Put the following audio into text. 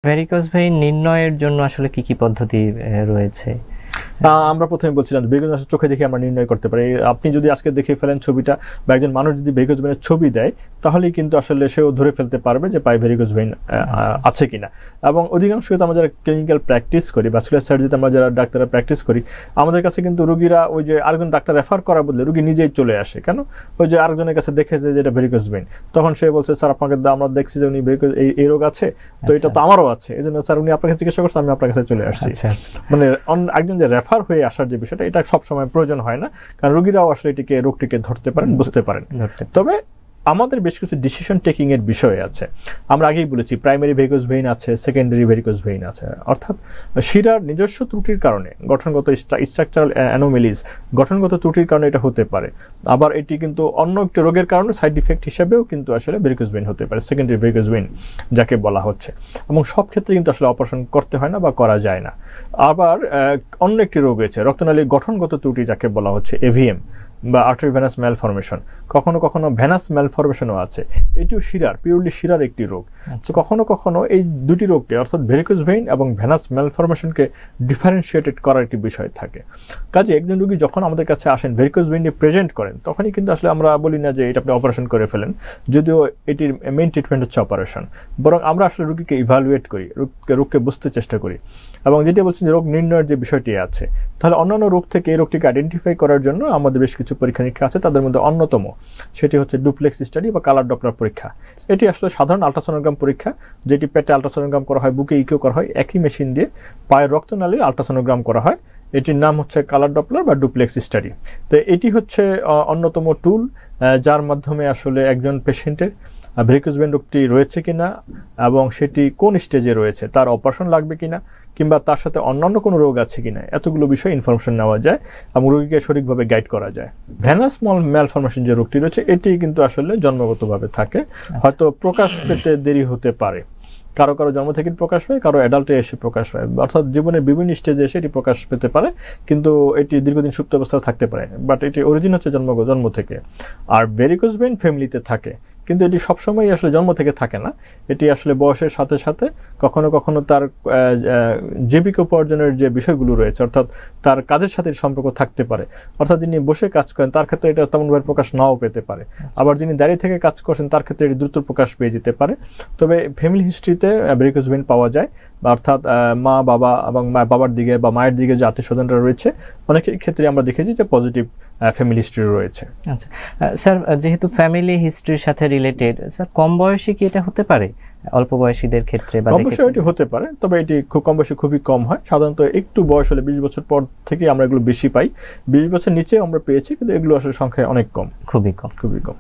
Varicose vein নির্ণয়ের জন্য আসলে কি কি পদ্ধতি রয়েছে? আমরা প্রথমে বলছিলাম ভেরিকোজ ভেইন চোখে দেখে আমরা নির্ণয় করতে পারি। আপনি যদি আজকে দেখে ফেলেন ছবিটা বা একজন মানুষ যদি ভেরিকোজ ভেইনের ছবি দেয় তাহলেই কিন্তু আসলে সেও ধরে ফেলতে পারবে যে পায়ে ভেরিকোজ ভেইন আছে কিনা। এবং অধিকাংশ ক্ষেত্রে আমরা যারা ক্লিনিক্যাল প্র্যাকটিস করি, ভাস্কুলার সার্জারিতে আমরা যারা ডাক্তাররা প্র্যাকটিস করি, আমাদের কাছে কিন্তু রোগীরা ওই যে আরেকজন ডাক্তার রেফার করার বদলে রোগী নিজেই চলে আসে। কেন? ওই যে আরেকজনের কাছে দেখেছে যে এটা ভেরিকোজ ভেইন, তখন সে বলছে স্যার আপনাকে আমরা দেখছি যে উনি ভেরিকোজ এই রোগ আছে, তো এটা তো আমারও আছে, এই জন্য স্যার উনি আপনার কাছে চিকিৎসা করছে, আমি আপনার কাছে চলে আসছি। মানে একজন যে রেফার হয়ে আসার যে বিষয়টা, এটা সবসময় প্রয়োজন হয় না, কারণ রোগীরাও আসলে রোগটিকে ধরতে পারেন, বুঝতে পারেন। তবে আমাদের বেশ কিছু ডিসিশন টেকিং এর বিষয় আছে। আমরা আগেই বলেছি প্রাইমারি ভেরিকোজ ভেইন আছে, সেকেন্ডারি ভেরিকোজ ভেইন আছে। অর্থাৎ শিরার নিজস্ব ত্রুটির কারণে, গঠনগত স্ট্রাকচারাল অ্যানোমেলিজ, গঠনগত ত্রুটির কারণে এটা হতে পারে। আবার এটি কিন্তু অন্য একটি রোগের কারণে সাইড ইফেক্ট হিসেবেও কিন্তু আসলে ভেরিকোজ ভেইন হতে পারে, সেকেন্ডারি ভেরিকোজ ভেইন যাকে বলা হচ্ছে। এবং সব ক্ষেত্রে কিন্তু আসলে অপারেশন করতে হয় না বা করা যায় না। আবার অন্য একটি রোগ রয়েছে রক্তনালীর গঠনগত ত্রুটি যাকে বলা হচ্ছে এভিএম বা আর্টারি ভেনাস ম্যালফরমেশন। কখনো কখনো ভেনাস ম্যালফরমেশনও আছে, এটিও শিরার, পিওরলি শিরার একটি রোগ। তো কখনো কখনো এই দুটি রোগকে অর্থাৎ ভেরিকোজ ভেইন এবং ভেনাস ম্যালফরমেশনকে ডিফারেন্সিয়েটেড করার একটি বিষয় থাকে। কাজে একজন রোগী যখন আমাদের কাছে আসেন ভেরিকোজ ভেইন নিয়ে প্রেজেন্ট করেন, তখনই কিন্তু আসলে আমরা বলি না যে এটা আপনি অপারেশন করে ফেলেন, যদিও এটির মেইন ট্রিটমেন্ট হচ্ছে অপারেশন। বরং আমরা আসলে রোগীকে ইভ্যালুয়েট করি, রোগকে বুঝতে চেষ্টা করি। এবং যেটা বলছেন যে রোগ নির্ণয়ের যে বিষয়টি আছে, তাহলে অন্যান্য রোগ থেকে এই রোগটিকে আইডেন্টিফাই করার জন্য আমাদের বেশ কিছু পরীক্ষা নিরীক্ষা আছে। তাদের মধ্যে অন্যতম সেটি হচ্ছে ডুপ্লেক্স স্টাডি বা কালার ডপলার পরীক্ষা। এটি আসলে সাধারণ আল্ট্রাসোনোগ্রাম পরীক্ষা, যেটি পেটে আল্ট্রাসোনোগ্রাম করা হয়, বুকে ইকো করা হয়, একই মেশিন দিয়ে পায়ের রক্তনালীর আল্ট্রাসোনোগ্রাম করা হয়। এটির নাম হচ্ছে কালার ডপলার বা ডুপ্লেক্স স্টাডি। তো এটি হচ্ছে অন্যতম টুল যার মাধ্যমে আসলে একজন পেশেন্টের ভেরিকোজ ভেইন রোগটি রয়েছে কিনা এবং সেটি কোন স্টেজে রয়েছে, তার অপারেশন লাগবে কিনা, কিংবা তার সাথে অন্যান্য কোনো রোগ আছে কিনা, এতগুলো বিষয়ে ইনফরমেশন নেওয়া যায় এবং রোগীকে সঠিকভাবে গাইড করা যায়। ভেনাস ম্যালফরমেশন যে রোগটি রয়েছে, এটি কিন্তু আসলে জন্মগতভাবে থাকে, হয়তো প্রকাশ পেতে দেরি হতে পারে। কারো কারো জন্ম থেকে প্রকাশ পায়, কারো অ্যাডাল্টে এসে প্রকাশ পায়, অর্থাৎ জীবনের বিভিন্ন স্টেজে এসে এটি প্রকাশ পেতে পারে, কিন্তু এটি দীর্ঘদিন সুপ্ত অবস্থায় থাকতে পারে। বাট এটি অরিজিন হচ্ছে জন্ম থেকে। আর ভেরিকোজ ভেইন ফ্যামিলিতে থাকে, কিন্তু এটি সবসময় আসলে জন্ম থেকে থাকে না। এটি আসলে বয়সের সাথে সাথে কখনো কখনো তার জীবিকা উপার্জনের যে বিষয়গুলো রয়েছে, অর্থাৎ তার কাজের সাথে সম্পর্ক থাকতে পারে। অর্থাৎ যিনি বসে কাজ করেন তার ক্ষেত্রে এটা তেমনভাবে প্রকাশ নাও পেতে পারে। আবার যিনি দাঁড়িয়ে থেকে কাজ করছেন তার ক্ষেত্রে এটি দ্রুত প্রকাশ পেয়ে যেতে পারে। তবে ফ্যামিলি হিস্ট্রিতে ভেরিকোজ ভেইন পাওয়া যায়, অর্থাৎ মা বাবা এবং বাবার দিকে বা মায়ের দিকে যে আত্মীয় স্বজনরা রয়েছে, অনেকের ক্ষেত্রে আমরা দেখেছি যে পজিটিভ ফ্যামিলি হিস্ট্রি রয়েছে। আচ্ছা স্যার, যেহেতু ফ্যামিলি হিস্ট্রির সাথে রিলেটেড, স্যার কম বয়সী কি এটা হতে পারে? অল্প বয়সীদের ক্ষেত্রে কম বয়সে এটি হতে পারে, তবে এটি খুব কম বয়সে খুবই কম হয়। সাধারণত একটু বয়স হলে 20 বছর পর থেকে আমরা এগুলো বেশি পাই। 20 বছর নিচে আমরা পেয়েছি, কিন্তু এগুলো আসলে সংখ্যায় অনেক কম, খুবই কম।